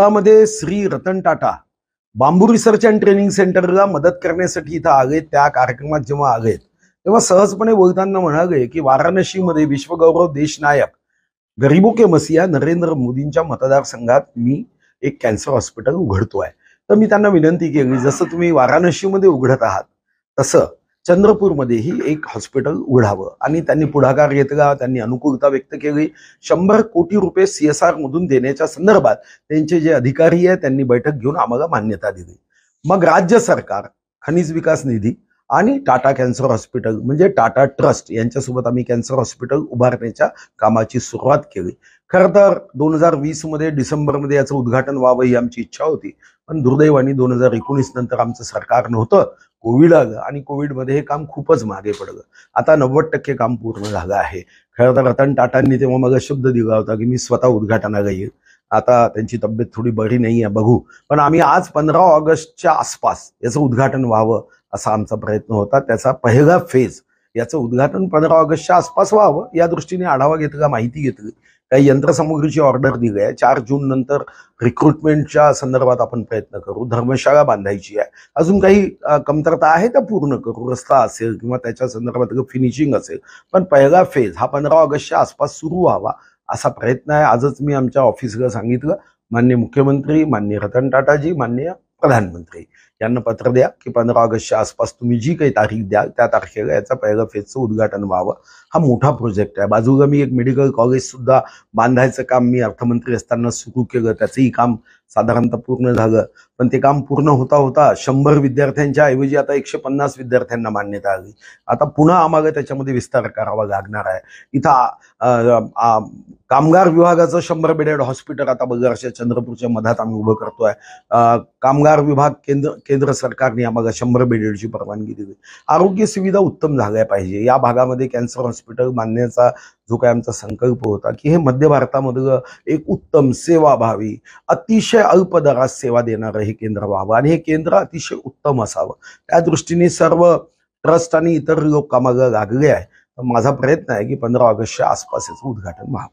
वर्धामध्ये Shri Ratan Tata bamboo research and training सेंटरला मदत करण्यासाठी इथं आले। त्या कार्यक्रमात जेव्हा आले तेव्हा सहजपणे बोलताना म्हणाले की वाराणसीमध्ये विश्वगौरव देशनायक गरीबों के मसीहा नरेंद्र मोदींच्या मतदारसंघात मी एक कॅन्सर हॉस्पिटल उघडतोय। तर मी त्यांना विनंती केली, जसं तुम्ही वाराणसीमध्ये उघडत आहात तसं चंद्रपूरमध्येही एक हॉस्पिटल उघडावं। आणि त्यांनी पुढाकार घेतला, त्यांनी अनुकूलता व्यक्त केली। 100 कोटी रुपये CSR मधून देण्याच्या संदर्भात त्यांचे जे अधिकारी आहेत त्यांनी बैठक घेऊन आम्हाला मान्यता दिली। मग राज्य सरकार, खनिज विकास निधी आणि टाटा कॅन्सर हॉस्पिटल म्हणजे टाटा ट्रस्ट यांच्यासोबत आम्ही कॅन्सर हॉस्पिटल उभारण्याच्या कामाची सुरुवात केली। खरं तर 2020 मध्ये डिसेंबरमध्ये याचं उद्घाटन व्हावं ही आमची इच्छा होती, पण दुर्दैवाने 2019 नंतर आमचं सरकार नव्हतं, कोविड आलं आणि कोविडमध्ये हे काम खूपच मागे पडलं। आता 90% काम पूर्ण झालं आहे। खरं तर रतन टाटांनी तेव्हा मला शब्द दिला होता की मी स्वतः उद्घाटनाला येईल। आता त्यांची तब्येत थोडी बरी नाही आहे, बघू, पण आम्ही आज 15 ऑगस्टच्या आसपास याचं उद्घाटन व्हावं असा आमचा प्रयत्न होता। त्याचा पहिला फेज याचं उद्घाटन 15 ऑगस्टच्या आसपास व्हावं या दृष्टीने आढावा घेतला, माहिती घेतली, काही यंत्रसामुग्रीची ऑर्डर दिली आहे। 4 जून नंतर रिक्रुटमेंटच्या संदर्भात आपण प्रयत्न करू, धर्मशाळा बांधायची आहे, अजून काही कमतरता आहे त्या पूर्ण करू, रस्ता असेल किंवा त्याच्या संदर्भात फिनिशिंग असेल, पण पहिला फेज हा 15 ऑगस्टच्या आसपास सुरू व्हावा असा प्रयत्न आहे। आजच मी आमच्या ऑफिसला सांगितलं, माननीय मुख्यमंत्री, माननीय रतन टाटाजी, माननीय प्रधानमंत्री यांना पत्र द्या की 15 ऑगस्टच्या आसपास तुम्ही जी काही तारीख द्याल त्या तारखेला याचा पहिला फेजचं उद्घाटन व्हावं। हा मोठा प्रोजेक्ट आहे। बाजूला मी एक मेडिकल कॉलेज सुद्धा बांधायचं काम मी अर्थमंत्री असताना सुरू केलं, त्याचंही काम साधारणतः पूर्ण झालं, पण ते काम पूर्ण होता होता 100 विद्यार्थ्यांच्या ऐवजी आता 150 विद्यार्थ्यांना मान्यता आली। आता पुन्हा आम्हाला त्याच्यामध्ये विस्तार करावा लागणार आहे। इथं कामगार विभागाचं 100 बेडेड हॉस्पिटल आता बघा चंद्रपूरच्या मधात आम्ही उभं करतोय। कामगार विभाग केंद्र सरकारने आम्हाला 100 बेडेडची परवानगी दिली। आरोग्य सुविधा उत्तम झाल्या पाहिजे। या भागामध्ये कॅन्सर हॉस्पिटल बांधण्याचा जो काय आमचा संकल्प होता की हे मध्य भारतामधलं एक उत्तम सेवाभावी, अतिशय अल्प दरात सेवा देणारं हे केंद्र व्हावं आणि हे केंद्र अतिशय उत्तम असावं, त्या दृष्टीने सर्व ट्रस्ट आणि इतर लोक कामाला लागले आहे। माझा प्रयत्न आहे की 15 ऑगस्टच्या आसपास याचं उद्घाटन व्हावं।